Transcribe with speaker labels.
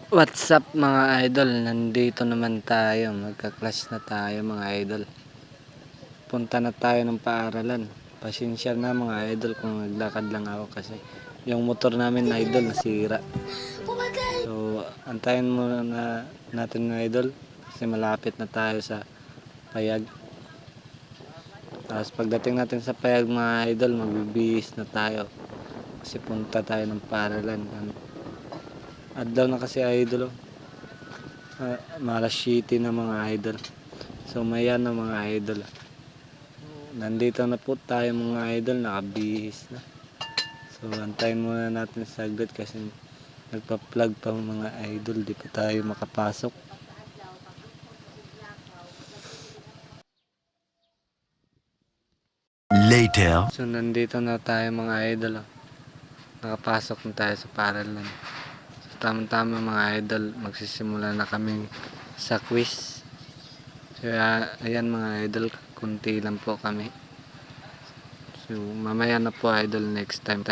Speaker 1: What's up mga idol? Nandito naman tayo. Magka-clash na tayo mga idol. Punta na tayo ng paaralan. Pasensya na mga idol kung naglakad lang ako kasi yung motor namin idol nasira. So antayin muna natin mga idol kasi malapit na tayo sa Payag. Tapos pagdating natin sa Payag mga idol, magbibihis na tayo kasi punta tayo ng paaralan. Adlaw na kasi idol. Malas city na mga idol. So maya na mga idol. Nandito na po tayo mga idol, nakabihis na. So antayin muna natin saglit kasi nagpa-plug pa mga idol, di pa tayo makapasok.
Speaker 2: Later.
Speaker 1: So nandito na tayo mga idol. Nakapasok na tayo sa paaralan. So tama-tama mga idol, magsisimula na kami sa quiz. So ayan mga idol, kunti lang po kami. So mamaya na po idol, next time.